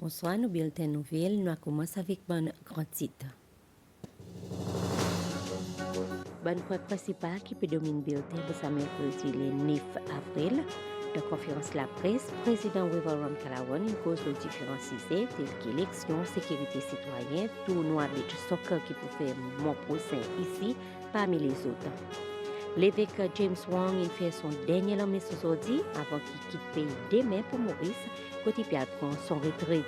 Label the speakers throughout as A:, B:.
A: Bonsoir, nos bulletins nouvelles. Nous commençons avec un grand titre. Bon point principal qui prédomine bulletin de ce mercredi le 9 avril. Dans la conférence la presse, président Weverum Kalawan cause le différencié tel qu'élection, sécurité citoyenne, tournoi beach soccer qui peut faire mon procès ici parmi les autres. L'évêque James Wong il fait son dernier lame aujourd'hui avant qu'il quitte le pays demain pour Maurice, côté Pierre prend son retraite.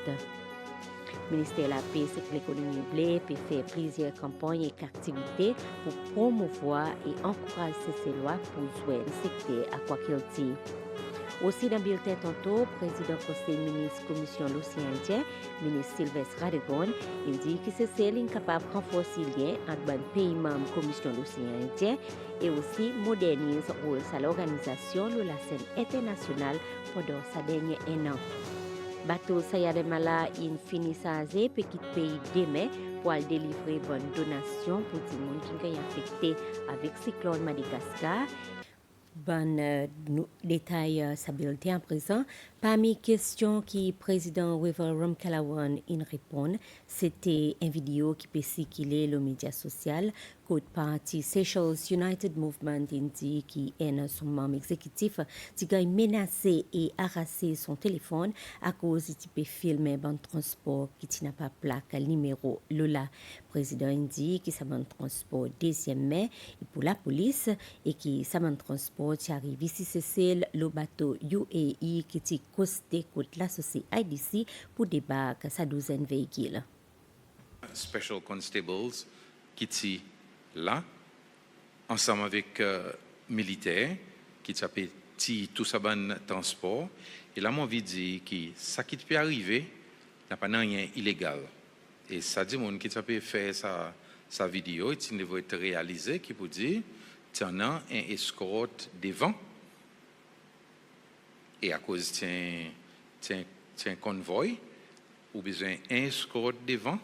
A: Le ministère de la Paix et de l'économie blé peut faire plusieurs campagnes et activités pour promouvoir et encourager ces lois pour jouer le secteur à quoi qu'il dit. Aussi dans le bulletin tantôt, le président conseil ministre commission l'océan Indien, ministre Sylvestre Radegon, il dit que c'est celle incapable de renforcer le lien entre le pays membre commission l'océan Indien et aussi modernise le rôle de l'organisation de la scène internationale pendant sa dernière an. Bateau Sayademala in finissage petit pays demain pour aller délivrer bonne donation pour tout le monde qui est affecté avec le cyclone Madagascar. Bon détail sa bulletin à présent. Parmi les questions que le président Weverum Kalawan répond, c'était une vidéo qui peut circuler les médias sociaux. Côte parti Seychelles United Movement dit qui est son membre exécutif qui a menacé et harassé son téléphone à cause de peut filmer un transport qui n'a pas plaque numéro Lola. Le président dit que ça un transport 2e mai et pour la police et que ça un transport qui arrive ici c'est le bateau UAE qui est costé contre l'associé IDC pour débarquer sa douzaine de véhicules.
B: Special Constables qui sont là, ensemble avec militaires qui s'appellent tout ça ban transport. Et là, mon envie de dire que ça qui peut arriver n'a pas rien illégal. Et ça dit mon qui peut faire sa vidéo, il devrait être réalisé qui peut dire tu en as un escorte devant et à cause d'un convoi ou besoin un escorte devant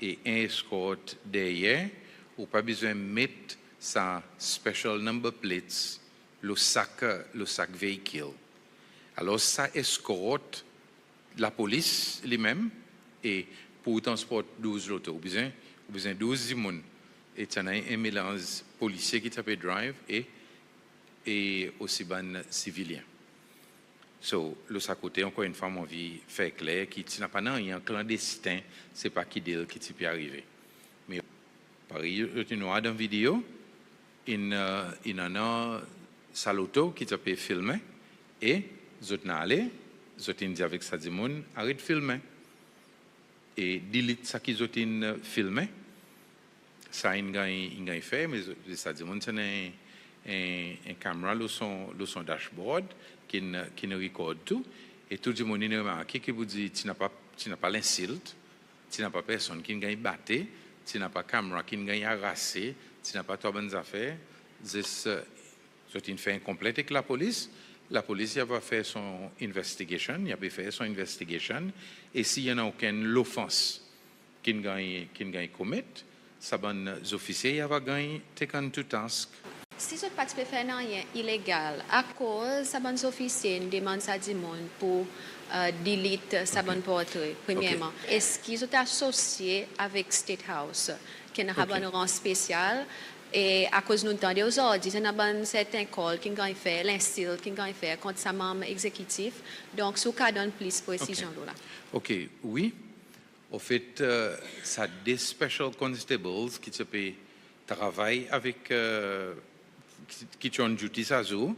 B: et un escorte derrière ou pas besoin de mettre sa special number plates le sac véhicule. Alors ça escorte la police lui-même et pour transporter 12 autos, ou besoin 12 personnes. Et tu as un mélange policier qui s'appelle drive et aussi ban civilien. So, le sac côté, encore une fois, mon vie fait clair qu'il n'a pas rien clandestin, c'est pas qui dit qui peut arriver. Mais pareil, tu vois dans la vidéo, il en a sa loto qui peut filmer et zot n'a allé, zot dit avec sa dimon, arrête de filmer. Et delete ça qui zot filmé. Ça il a fait, mais ça dit mon c'est un caméra le son dashboard qui ne record tout et tout le monde a remarqué que vous dit tu n'as pas l'insulte, tu n'as pas personne qui gagne batté, tu n'as pas caméra qui gagne arrassé, tu n'as pas toi bonnes affaires. C'est une fait incomplète avec la police va faire son investigation, et s'il y en a aucune offense qui gagne commettre, ça bon officier va gagner taken to task.
C: Si je ne peux pas faire rien illégal, à cause ça bon officier demande ça du monde pour delete ça bon portrait premièrement. Est-ce qu'ils sont associés avec State House qui a un rang spécial? Et à cause de nous entendre aujourd'hui, il y a certains calls qui ont fait, l'insulte qui ont fait contre sa membre exécutif. Donc, ce cas donne plus de précision là.
B: Ok, oui. Au fait, ça des special constables qui se peut travailler avec qui ont justice à eux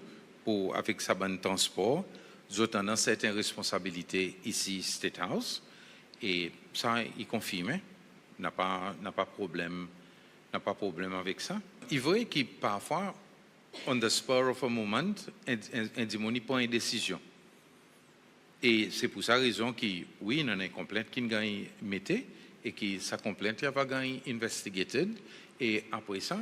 B: pour avec sa bande transport. Ils ont certaines responsabilités ici State House et ça il confirme, n'a pas problème avec ça. Il est vrai que parfois, on the spur of a moment, un démoni prend une décision. Et c'est pour ça raison que oui, il y a une complainte qui gagne mettée et que sa complainte va gagner investigated et après ça,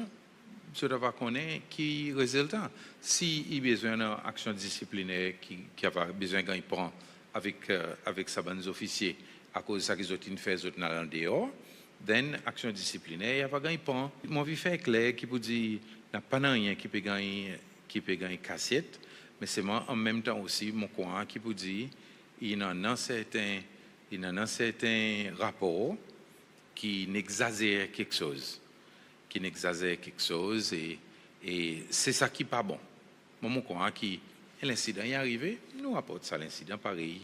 B: je dois connaître qui résultat. Si il y a besoin d'une action disciplinaire qui a besoin de prendre avec sa bande officier à cause de ça qu'ils ont fait en dehors, then action disciplinaire va gagner prendre. Mon vie fait clair qui peut dire n'a pas rien qui peut gagner cassette, mais c'est moi en même temps aussi mon courant qui peut dire il y en a certains Il y a un certain rapport qui n'exagère quelque chose. Et c'est ça qui n'est pas bon. Mon courant qui l'incident est arrivé, nous apporte ça l'incident pareil,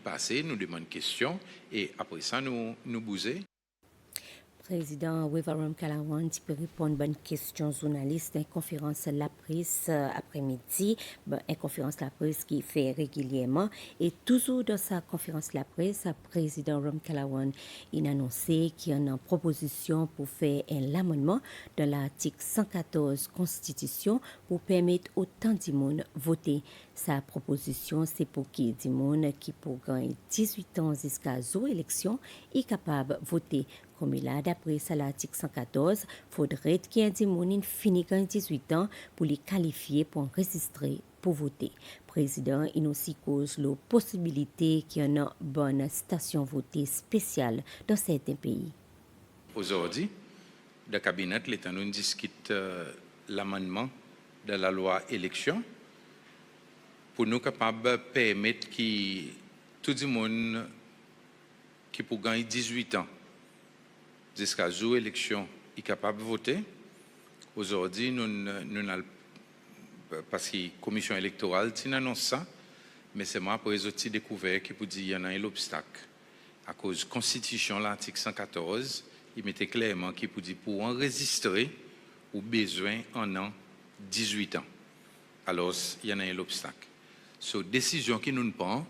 B: passé, nous demandons question et après ça nous bouser.
A: Président Wevaram Kalawan, tu peux répondre à une question journaliste, une conférence la presse après-midi, une conférence la presse qui fait régulièrement. Et toujours dans sa conférence la presse, le président Ram Kalawan a annoncé qu'il y a une proposition pour faire un amendement dans l'article 114 Constitution pour permettre autant de monde voter. Sa proposition, c'est pour qu'il y ait monde qui pour gagner 18 ans jusqu'à aux élections est capable de voter. Comme il a d'après ça l'article 114, il faudrait qu'il y ait des gens fini 18 ans pour les qualifier pour enregistrer pour voter. Président, il aussi cause la possibilité qu'il y ait une bonne station votée spéciale dans certains pays.
B: Aujourd'hui, le cabinet, l'État nous discute l'amendement de la loi élection pour nous capables de permettre que tout le monde qui peut gagner 18 ans jusqu'à la élection est capable de voter. Aujourd'hui, parce que la commission électorale annonce ça, mais c'est moi après les autres découvert qui peut dire qu'il y en a un obstacle. À cause de la Constitution, l'article 114, il mettait clairement qu'il peut dire pour enregistrer ou besoin en an 18 ans. Alors, il y en a un obstacle. So, décision qui nous prend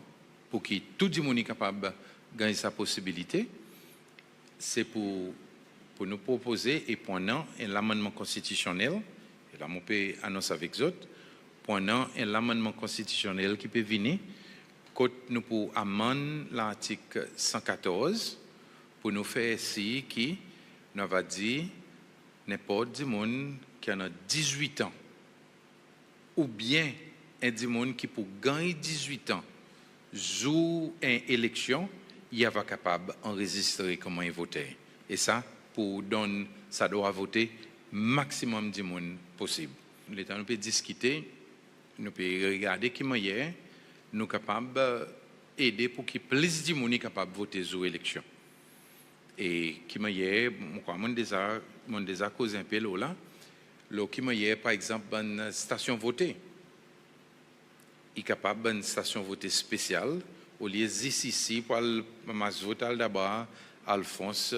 B: pour que tout le monde soit capable de gagner sa possibilité, c'est pour nous proposer et pendant un amendement constitutionnel, et là, on peut annoncer avec les autres, pendant un amendement constitutionnel qui peut venir, quand nous pouvons amender l'article 114 pour nous faire essayer qui nous va dire n'importe qui monde qui a 18 ans ou bien un monde qui peut gagner 18 ans joue une élection, il va capable d'enregistrer comment il vote. Et ça, pour donner, ça doit voter maximum de monde possible. L'État nous peut discuter, nous peut regarder qui est, nous capables d'aider pour qu'il y ait plus de monde capable de voter sur l'élection. Et qui est, moi déjà causé un peu là, qui est par exemple une station votée. Il est capable d'une station votée spéciale au lieu d'ici pour le voter d'abord Alphonse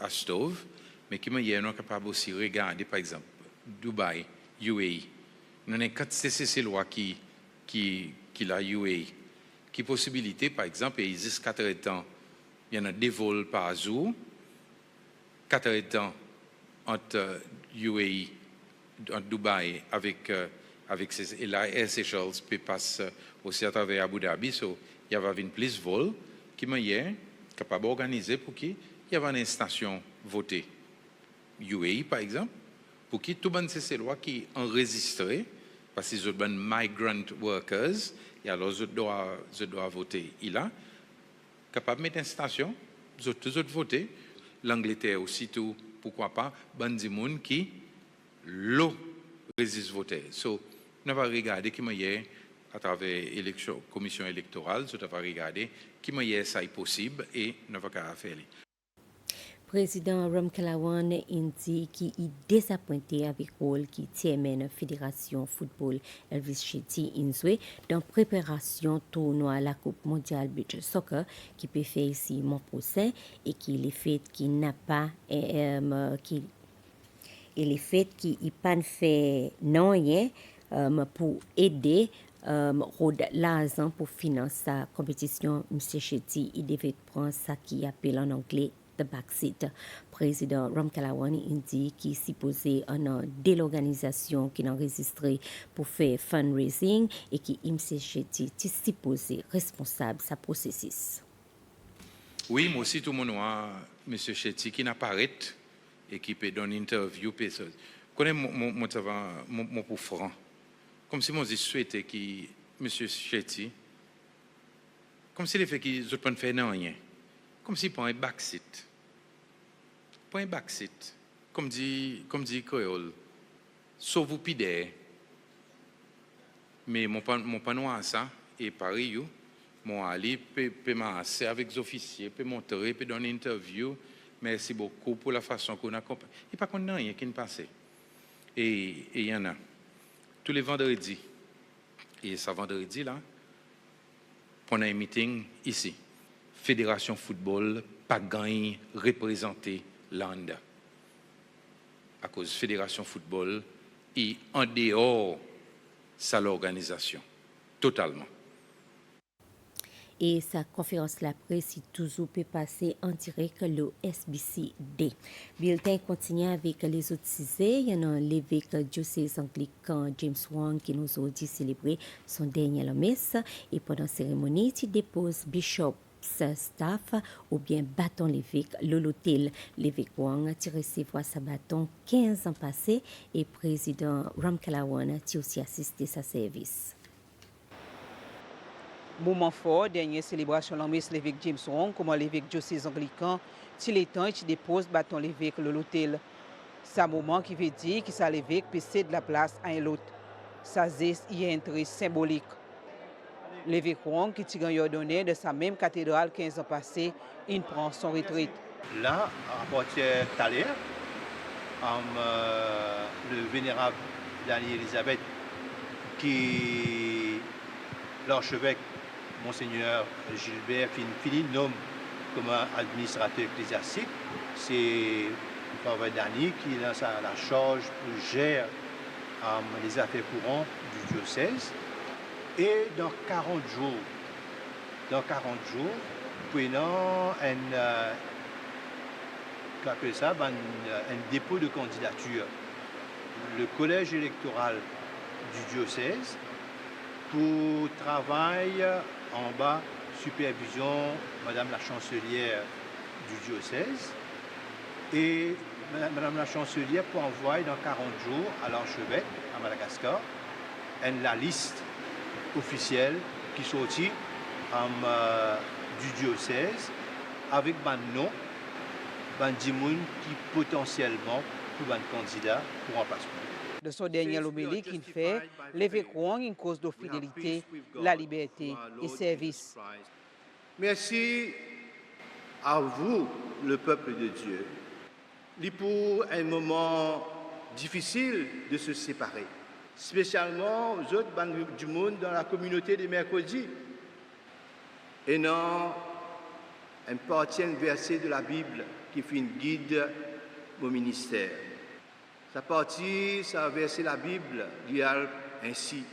B: Astov, mais qui est capable aussi de regarder par exemple Dubaï, UAE. Nous avons 4 CCC lois qui la UAE. Qui possibilité par exemple, il existe 4 temps, il y en a des vols par jour, 4 temps entre UAE, entre Dubaï avec et la Air Seychelles peut passer aussi à travers Abu Dhabi, so il y avait une plus de vols qui est capable d'organiser pour qu'il y ait une station votée. UAE par exemple, pour qui tout le monde ces lois qui enregistrées parce qu'ils sont des migrant workers et alors je dois voter. Il a capable de mettre une station, je dois voter. L'Angleterre aussi tout, pourquoi pas, des gens qui l'ont résiste voter. So, nous allons regarder qui est à travers la commission électorale, nous allons regarder qui est ça est possible et nous allons faire.
A: Président Ram Kalawan dit qu'il est désappointé avec le rôle qui tient la Fédération Football Elvis Chetty Inzwe dans la préparation tournoi à la Coupe mondiale Beach Soccer qui peut faire ici mon procès et qui est le fait qu'il n'a pas et le fait qu'il n'a pas fait rien pour aider l'argent pour financer la compétition. M. Chetty il devait prendre ça qui appelle en anglais the backseat. Président Ram Kalawan dit qu'il s'y posait une délorganisation qui a enregistré pour faire fundraising et qui M. Chetty s'y posait responsable de ce processus.
B: Oui, moi aussi tout le monde voit M. Chetty qui n'apparaît et qui peut donner une interview. Je connais mon pour franc. Comme si moi je souhaitais que M. Chetty, comme s'il fait qu'il ne peut faire rien. Comme s'il prend un backseat. Pas un backseat. Comme dit Créole. Sauf vous pidez. Mais mon panneau à ça, et pareil, Mon Ali peut m'asseoir avec les officiers, peut montrer, peut donner une interview. Merci beaucoup pour la façon qu'on accompagne. Il n'y a pas qu'on a rien qui ne passe. Et il y en a. Tous les vendredis. Et ce vendredi là, on a un meeting ici. Fédération Football, pas gagné, représenter l'ANDA. À cause de Fédération Football, et en dehors, ça l'organisation. Totalement.
A: Et sa conférence la presse toujours peut passer en direct le SBC-D. Bulletin continue avec les autres sujets. Il y en a l'évêque diocèse anglican James Wong qui nous a dit célébrer son dernier messe. Et pendant la cérémonie, il dépose Bishop staff ou bien bâton l'évêque l'hôtel. L'évêque Wong a recevoir sa bâton 15 ans passés et président Ram Kalawan a aussi assisté sa service.
D: Moment fort, dernière célébration de messe l'évêque James Wong, comme l'évêque diocèse anglican, il est temps qu'il dépose bâton l'évêque l'hôtel. C'est un moment qui veut dire que ça l'évêque peut céder la place à un autre. Ça geste y a un trait symbolique. L'évêque Wong, qui tient ordonné de sa même cathédrale 15 ans passés, il prend son retraite.
E: Là, à partir tout à l'heure, le vénérable Daniel Elisabeth, qui l'archevêque Monseigneur Gilbert Fini nomme comme administrateur ecclésiastique, c'est Frère Dani qui a la charge pour gérer les affaires courantes du diocèse. Et dans 40 jours, prenant un dépôt de candidature, le collège électoral du diocèse pour travail en bas, supervision Madame la chancelière du diocèse. Et Madame la chancelière pour envoyer dans 40 jours à l'archevêque à Madagascar la liste officielle qui sortit du diocèse avec un nom, un dimoun qui potentiellement pour un candidat pour un passeport.
D: De son dernier homélie qu'il fait, l'évêque Wong une cause de fidélité, la liberté et service.
E: Merci à vous, le peuple de Dieu. Il pour un moment difficile de se séparer, spécialement aux autres du monde dans la communauté des mercredis. Et non, un partie verset de la Bible qui fait une guide au ministère. Sa partie, ça verset la Bible, dit ainsi: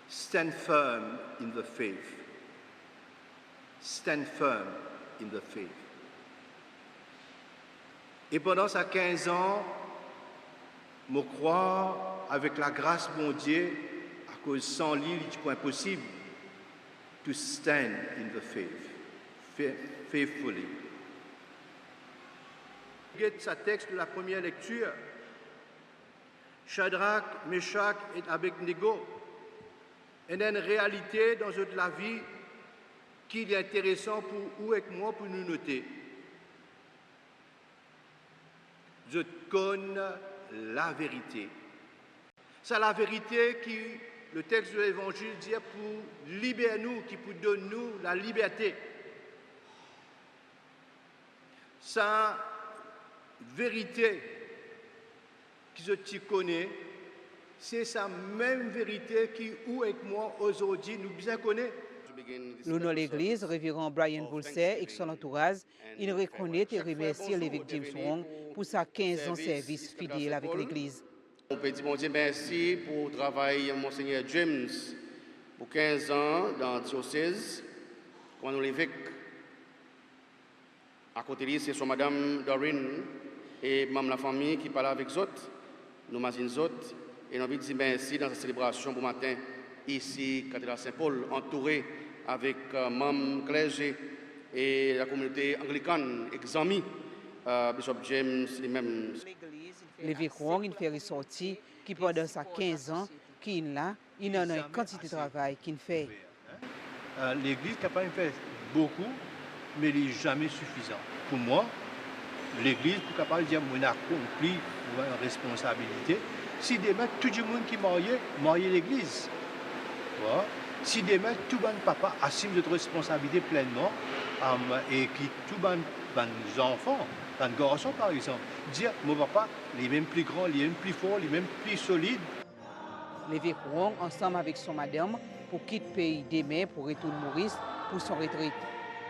E: Stand firm in the faith. Stand firm in the faith. Et pendant ces 15 ans, je crois, avec la grâce de mon Dieu, à cause sans lui, il est impossible to stand in the faith, faithfully. Regarde ce texte de la première lecture. Shadrach, Meshach et Abednego. Et une réalité dans la vie qui est intéressant pour vous et moi pour nous noter. Je connais la vérité. C'est la vérité qui, le texte de l'Évangile dit, pour libérer nous, qui pour donner nous la liberté. Sa vérité que je connais, c'est sa même vérité qui, vous et moi, aujourd'hui, nous bien connaissons.
D: Le nom de l'Église, révérend Brian Boulser et son entourage, il reconnaît et remercie l'évêque James Wong pour sa 15 ans de service fidèle avec l'Église.
F: On peut dire bon Dieu merci pour le travail de Monseigneur James pour 15 ans dans le diocèse. Quand nous l'évêque, à côté de lui, c'est son Madame Doreen et même la famille qui parle avec les autres. Nous imaginons les autres et nous avons dit merci dans cette célébration pour matin ici, cathédrale Saint-Paul, entourée avec membres clergés et la communauté anglicane, examinée, Bishop James lui-même.
D: L'évêque Wong il fait ressortir qui pendant sa 15 ans, qu'il a, il en a une quantité de travail qu'il fait.
E: L'Église est capable de faire beaucoup, mais il n'est jamais suffisant. Pour moi, l'Église est capable de dire qu'on a accompli une responsabilité. Si demain, tout le monde qui est marié l'Église. Voilà. Si demain, tout le papa assume notre responsabilité pleinement et qui tout les enfants, les garçons par exemple, dire mon papa, il est même plus grand, il est même plus fort, il est même plus solide.
D: L'évêque Wong, ensemble avec son madame, pour quitter le pays demain pour retourner Maurice pour son retraite.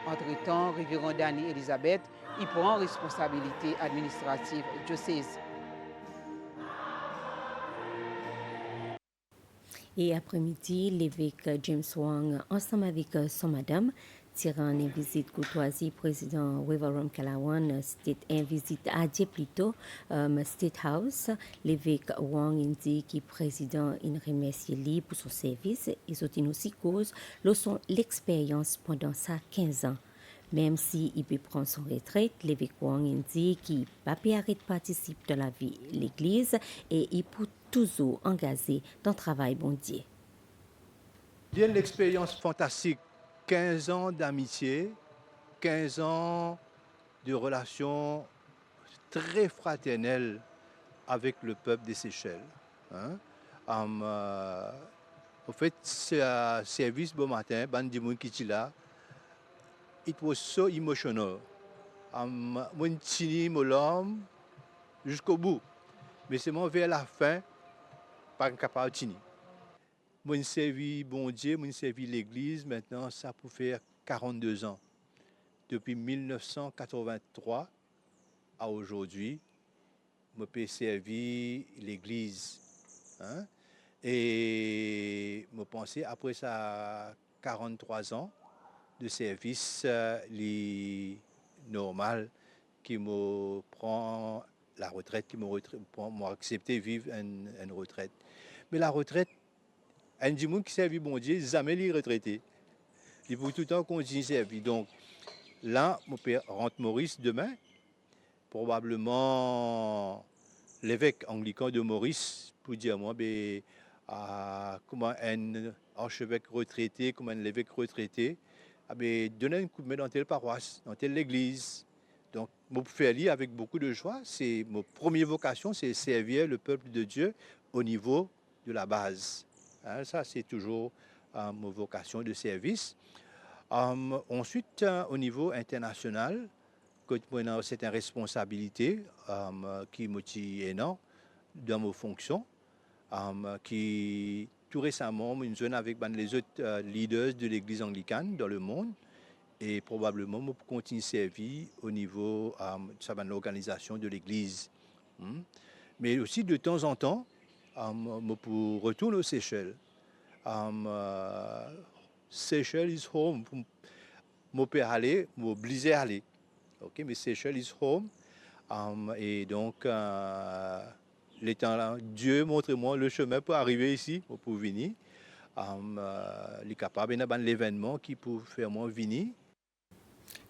D: Entre-temps, révérend Dani Elisabeth, il prend responsabilité administrative diocèse.
A: Et après-midi, l'évêque James Wong, ensemble avec son madame, tirant une visite courtoisie, président Wevarum Kalawan, c'était une visite à Dieu plutôt, State House. L'évêque Wong dit que le président il remercie lui pour son service et c'est aussi cause l'expérience pendant sa 15 ans. Même s'il peut prendre son retraite, l'évêque Wong dit qu'il ne peut pas arrêter de participer dans la vie de l'Église et il peut toujours engagé dans le travail bon Dieu.
E: Il y a une expérience fantastique, 15 ans d'amitié, 15 ans de relations très fraternelles avec le peuple des Seychelles. En fait, c'est un service bon matin, bandi moun qui là. It was so emotional. Moi, tini l'homme jusqu'au bout. Mais c'est moi vers la fin, pas capable de tini. Moi, servi bon Dieu, moi, servi l'Église. Maintenant, ça peut faire 42 ans. Depuis 1983 à aujourd'hui, je peux servir l'Église. Et je pensais, après ça, 43 ans de service normal qui me prend la retraite, qui m'a accepté de vivre une retraite. Mais la retraite, un du monde qui servit bon Dieu, jamais les retraités. Il faut tout le temps continuer à servir. Donc là, mon père rentre Maurice demain. Probablement l'évêque anglican de Maurice pour dire moi, comment un archevêque retraité, comment un évêque retraité, donner un coup de main dans telle paroisse, dans telle église. Donc, je fais lire avec beaucoup de joie. C'est ma première vocation, c'est servir le peuple de Dieu au niveau de la base. Ça, c'est toujours ma vocation de service. Ensuite, au niveau international, c'est une responsabilité qui me tient énorme dans mes fonctions, qui tout récemment, une zone avec les autres leaders de l'Église anglicane dans le monde, et probablement je continue à servir au niveau de l'organisation de l'Église. Mais aussi de temps en temps, je peux retourner aux Seychelles. Seychelles is home. Je peux aller, je suis obligé d'aller. Okay, mais Seychelles is home. Et donc, Dieu montre-moi le chemin pour arriver ici, pour venir. Il est capable d'avoir l'événement qui peut faire moi venir.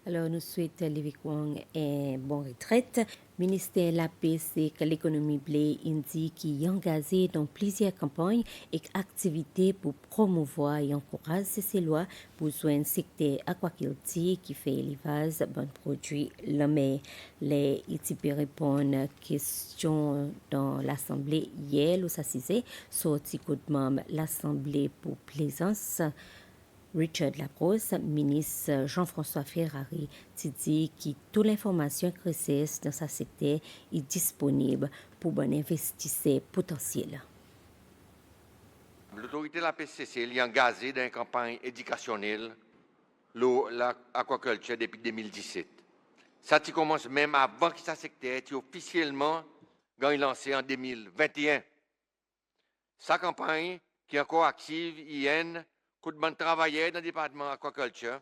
A: Alors, nous souhaitons l'évêque Wong une bonne retraite. Le ministère de la Paix, c'est que l'économie blé indique qu'il est engagé dans plusieurs campagnes et activités pour promouvoir et encourager ces lois pour un secteur aquaculture qui fait élevage de bons produits la mer. Les ITP répondent à questions dans l'Assemblée hier, le s'assisait, sorti coup de membre l'Assemblée pour Plaisance. Richard Labrosse, ministre Jean-François Ferrari, dit que toute l'information créée dans ce secteur est disponible pour bon investisseurs potentiels.
G: L'autorité de la PCC est engagée dans une campagne éducationnelle l'aquaculture depuis 2017. Ça commence même avant que ce secteur ait officiellement lancé en 2021. Sa campagne, qui est encore active, coup de travailleurs dans le département aquaculture,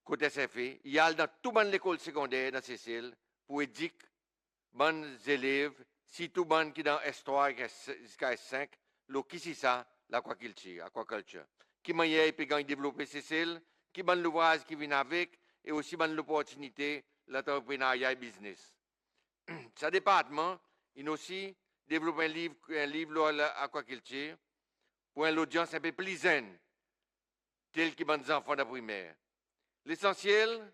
G: côté SFE, il y a dans toute l'école secondaire dans Cécile pour éduquer les élèves, si tout le monde qui est dans S3 jusqu'à S5, qui c'est ça, l'aquaculture. Qui manière peut développer Cécile, qui ban l'ouvrage qui vient avec, et aussi ban l'opportunité, l'entrepreneuriat et business. Ce département, il a aussi développé un livre l'aquaculture pour une audience un peu plus zen, tel que les enfants de la primaire. L'essentiel,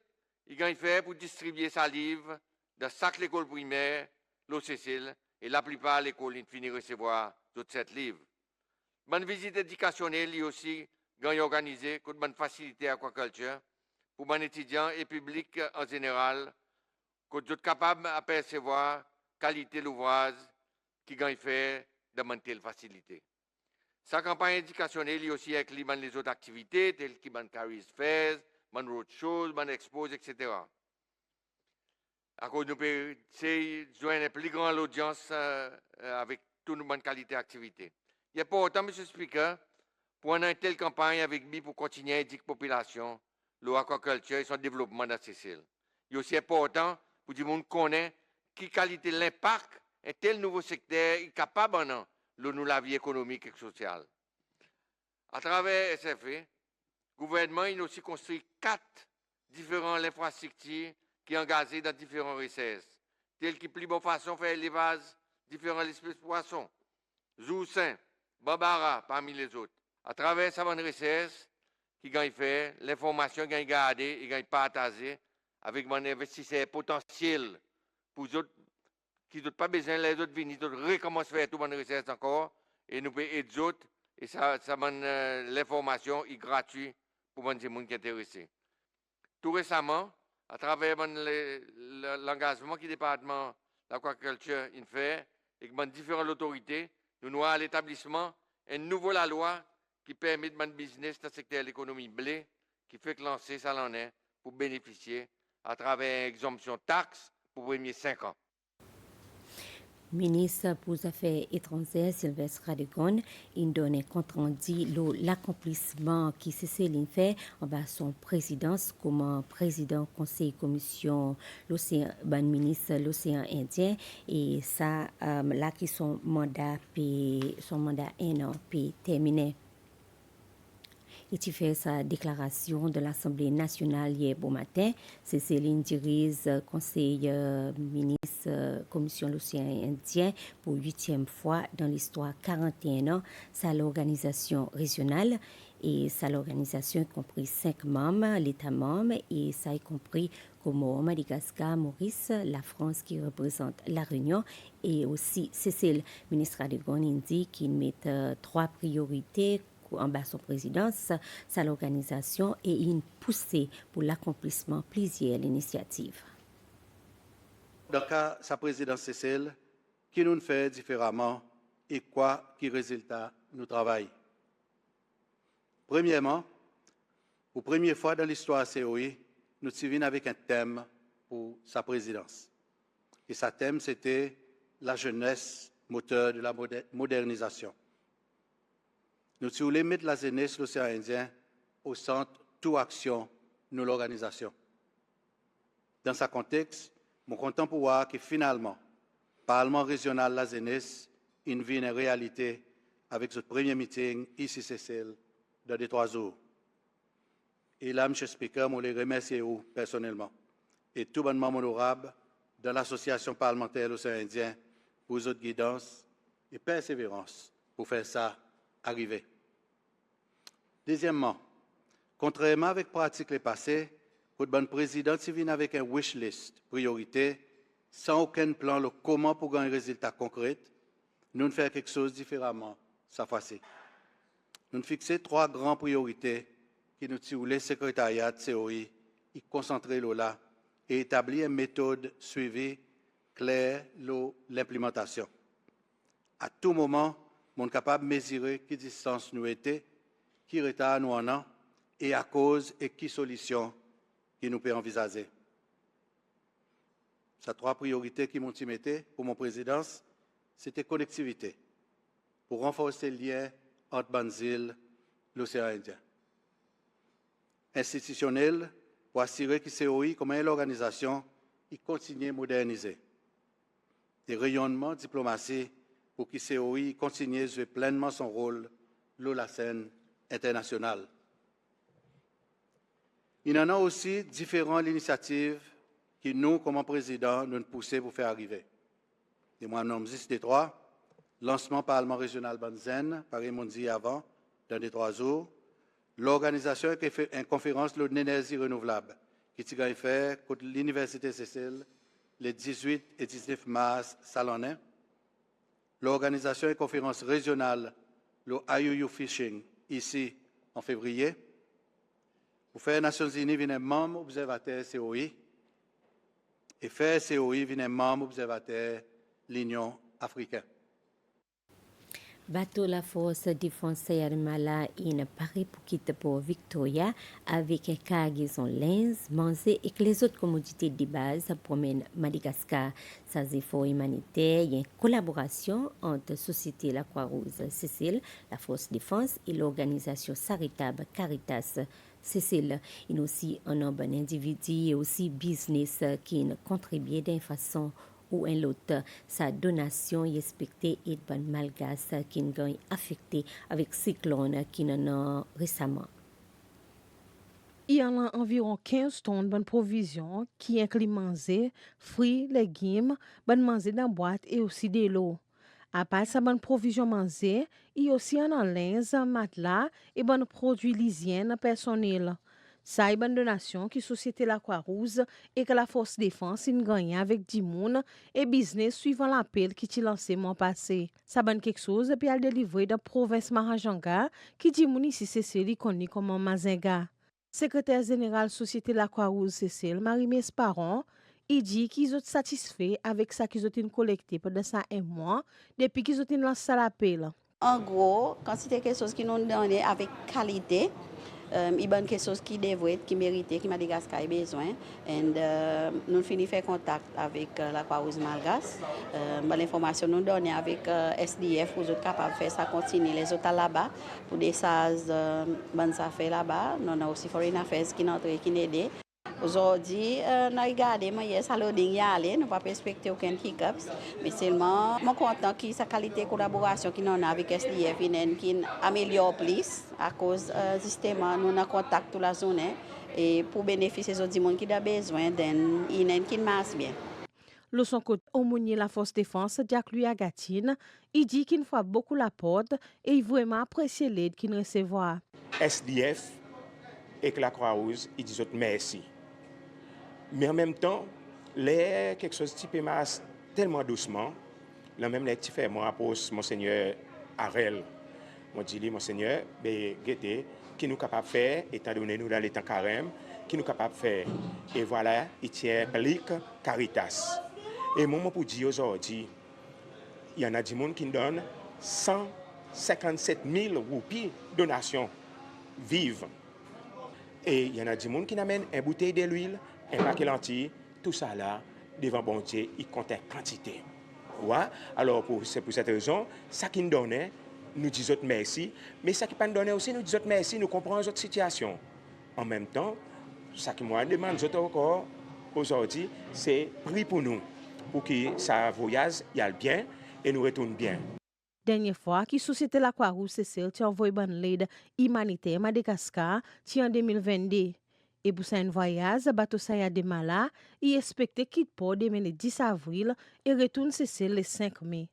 G: il a fait pour distribuer sa livre dans chaque école primaire, l'OCCL, et la plupart de l'école finit de recevoir toutes ces livres. Bonne visite éducationnelle, il y a aussi gagne organisé, coup de bonne facilité à aquaculture, pour les étudiants et public en général, que vous êtes capable d'apercevoir qualité de l'ouvrage qui gagne fait de monter la facilité. Sa campagne éducationnelle est aussi inclut dans les autres activités, telles que les careers fairs, les roadshows, les expos, etc. À cause nous pouvons joindre une plus grande audience avec toute une bonne qualité d'activité. Il est important, M. le Speaker, pour une telle campagne avec lui pour continuer à éduquer la population, l'aquaculture et son développement dans ces îles. Il est aussi important pour que tout le monde connaisse quelle qualité l'impact un tel nouveau secteur est capable de nous la vie économique et sociale. À travers SFE, le gouvernement a aussi construit 4 différentes infrastructures qui sont engagées dans différentes recherches, telles que plus bonne façon de faire l'élevage différentes espèces de poissons, Zoussin, Bambara, parmi les autres. À travers cette recherche, qui gagne fait, l'information gagne gardée et gagne partagée avec mon investisseur potentiel pour les autres qui n'ont pas besoin, les autres venir, recommencer à faire toute bonne recherche encore et nous pouvons aider les autres et l'information est gratuite pour les gens qui sont intéressés. Tout récemment, à travers l'engagement que le département de l'aquaculture fait avec différentes autorités, nous avons à l'établissement une nouvelle loi qui permet de business dans le secteur de l'économie blé, qui fait que lancer ça l'en est pour bénéficier à travers une exemption taxe pour les premiers 5 ans.
A: Ministre pour les Affaires étrangères Sylvestre Radegon, il donne compte rendu l'accomplissement qui Céline fait en bas son présidence comme président conseil commission l'océan ministre l'océan Indien et ça là qui son mandat 1 an puis terminé. Et tu fais sa déclaration de l'Assemblée nationale hier bon matin. C'est Céline dirige conseil ministre commission l'océan Indien pour 8e fois dans l'histoire 41 ans. Ça l'organisation régionale et ça l'organisation y compris 5 membres, l'État membre et ça y compris Comores, Madagascar, Maurice, la France qui représente la Réunion et aussi Cécile, ministre Radegon dit qu'il met 3 priorités en bas son présidence, sa l'organisation et une poussée pour l'accomplissement plusieurs initiatives.
E: Dans le cas de sa présidence Cécile, qui nous fait différemment et quoi qui résultat nous travaillons. Premièrement, pour la première fois dans l'histoire COI, nous sommes avec un thème pour sa présidence. Et sa thème, c'était la jeunesse, moteur de la modernisation. Nous voulons mettre la jeunesse de l'océan Indien au centre de toute action de l'organisation. Dans ce contexte, je suis content pour voir que finalement, le Parlement régional de la jeunesse est une réalité avec ce premier meeting ici Cécile dans les 3 jours. Et là, M. le Speaker, je les remercie personnellement et tout le monde honorable de l'Association parlementaire de l'océan Indien pour votre guidance et persévérance pour faire ça arriver. Deuxièmement, contrairement avec la pratique les passées, le bon président vient avec un wish list priorité sans aucun plan de comment pour gagner un résultat concret. Nous faisons quelque chose différemment cette fois-ci. Nous fixons 3 grandes priorités qui nous tirent le secrétariat de COI y concentrer là et établir une méthode suivie claire l'implémentation. À tout moment, nous sommes capables de mesurer quelle distance nous était, qui retard nous en a et à cause et qui solution qui nous peut envisager. Ces 3 priorités qui m'ont mis pour mon présidence, c'était connectivité, pour renforcer le lien entre Banzil et l'océan Indien. Institutionnel, pour assurer que COI, comme l'organisation, y continue à moderniser. Et rayonnement diplomatie, pour que COI continue à jouer pleinement son rôle sur la scène internationale. Il y en a aussi différentes initiatives qui nous, comme président, nous poussons pour faire arriver. Et moi, je nomme juste les 3. Lancement Parlement régional Banzen, par mon dit avant, dans les 3 jours. L'organisation qui fait une conférence de l'énergie renouvelable, qui a été faite contre l'Université Cécile les 18 et 19 mars salonnais. L'organisation d'une conférence régionale, le IUU Fishing, ici
H: en février. Pour faire Nations Unies, venez membre observateur COI. Et faire COI, venez membre observateur l'Union africaine.
A: Bateau la force défense Mala in Paris pour quitter pour Victoria avec un cargaison lins, manger et que les autres commodités de base promènent Madagascar. Ces efforts humanitaires, il y a une collaboration entre Société La Croix-Rouge Cécile, la Force Défense et l'organisation charitable Caritas Cécile. Il y a aussi un nombre d'individus et aussi business qui contribuent d'une façon ou un autre. Sa donation est expectée et ban malgache qui ont affecté avec cyclone qui en a récemment.
I: Il y a environ 15 tonnes de provisions qui incluent manger, fruits, légumes, bonne manger dans boîte et aussi de l'eau. À part ça, bonne provision manger, il y a aussi un linge, matelas et bonne produits d'hygiène personnelle. Ça est une donation qui Société La Croix-Rouge et que la Force Défense a gagné avec 10 personnes et business suivant l'appel qui a lancé mon passé. Ça est quelque chose et puis elle délivré dans la province Mahajanga qui dit moun ici Cécile connu comme Mazenga. Secrétaire général Société La Croix-Rouge Cécile, Marie-Mès Paron, il dit qu'ils sont satisfaits avec ça qu'ils ont collecté pendant ça un mois depuis qu'ils ont lancé l'appel.
J: En gros, quand c'était quelque chose qui nous donnait avec qualité, il y a quelque chose qui devrait, qui méritait, qui Madagascar a besoin. Et nous finissons faire contact avec la Croix-Rouge malgache. L'information nous donne avec SDF, vous êtes capables de faire ça, continuer les autres là-bas. Pour des SAS, bonnes affaires là-bas. Nous avons aussi Foreign Affairs qui nous aident. Aujourd'hui, nous regardons, ça loading y aller, nous ne pouvons pas respecter aucun hiccup. Mais seulement, je suis content que sa qualité de collaboration qui nous a avec SDF qui améliore plus à cause du système. Nous avons contact toute la journée et pour bénéficier des autres gens qui ont besoin d'un qui marche bien.
I: Le son côté aumônier la Force Défense, Jack Louis Agatine, il dit qu'il faut beaucoup la porte et il vraiment apprécie l'aide qu'il recevra.
K: SDF et la Croix-Rouge, ils disent merci. Mais en même temps, les quelque chose qui passe tellement doucement, là même les petits frères, moi appose Monseigneur Harel. Moi dis Monseigneur, guettez, qui nous capable faire, étant donné nous dans les temps carême, qui nous capable faire. Et voilà, il tient public Caritas. Et moi pour dire aujourd'hui, il y en a des gens qui donnent 157 000 roupies de donation vive. Et il y en a des gens qui amènent une bouteille d'huile, un paquet lentilles, tout ça là, devant bon Dieu, il compte quantité. Ouais? Alors, c'est pour cette raison, ça qui nous donne, nous disons merci, mais ça qui ne nous donne aussi, nous disons merci, nous comprenons notre situation. En même temps, ça qui moi demande encore aujourd'hui, c'est prix pour nous, pour que ça voyage, y aille bien et nous retourne bien.
I: Dernière fois, qui Société La Croix-Rouge Cécile a envoyé une l'aide humanitaire à Madagascar en 2022. Et pour un voyage, bateau Saya de Mala, il expectait qu'il peut démarrer le 10 avril et retourne Cécile le 5 mai.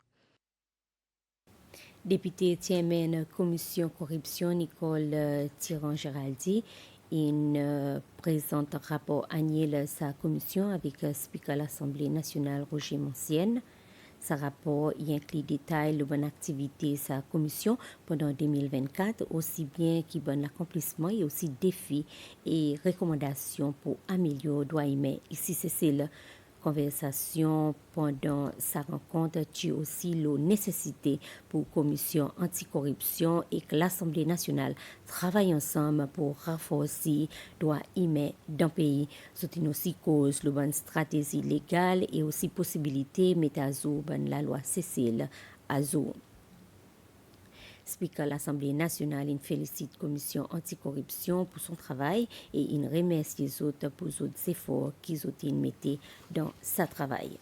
A: Député Tiamen Commission Corruption Nicole Tiran-Géraldi présente un rapport annuel sa commission avec le Speaker de l'Assemblée nationale Roger Mancienne. Ce rapport y inclut détails de bonne activité de sa commission pendant 2024, aussi bien que bon accomplissement et aussi défis et recommandations pour améliorer droits humains. Ici, c'est la conversation pendant sa rencontre tue aussi la nécessité pour la commission anticorruption et que l'Assemblée nationale travaillent ensemble pour renforcer les droits humains dans le pays. C'est aussi cause de bonne stratégie légale et aussi possibilité de mettre à jour la loi Cécile à jour. Speaker de l'Assemblée nationale, il félicite la commission anticorruption pour son travail et il remercie les autres pour les autres efforts qu'ils ont mis dans ce travail.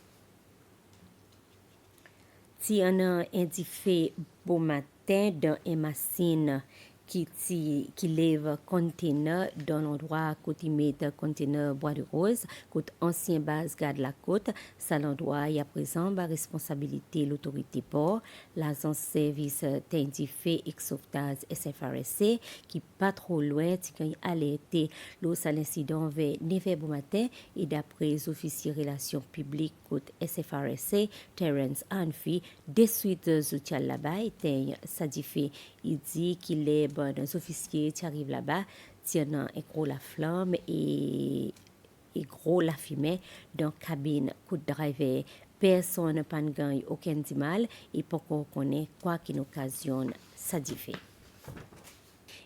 A: Si on a indiqué bon matin dans une machine qui lève conteneur dans l'endroit côté mettre conteneur bois de rose côté ancien base garde la côte ça l'endroit y a présent la responsabilité l'autorité port l'agence service d'indiffé et sauvetage SFRC qui pas trop loin qui a alerté l'eau à l'incident vers 9h du matin et d'après les officiers relations publiques côté SFRC Terence Anfi des suites outils là-bas était ça dit fait il dit qu'il est bon, des officiers qui arrivent là-bas, tiennent un gros la flamme et gros la fumée dans la cabine coup de driver. Personne n'a pas gagné aucun mal et pour qu'on connaisse quoi qui occasionne ça diffé.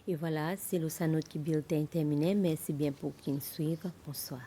A: Et voilà, c'est le sanot qui bulletin terminé. Merci bien pour qui nous suivent. Bonsoir.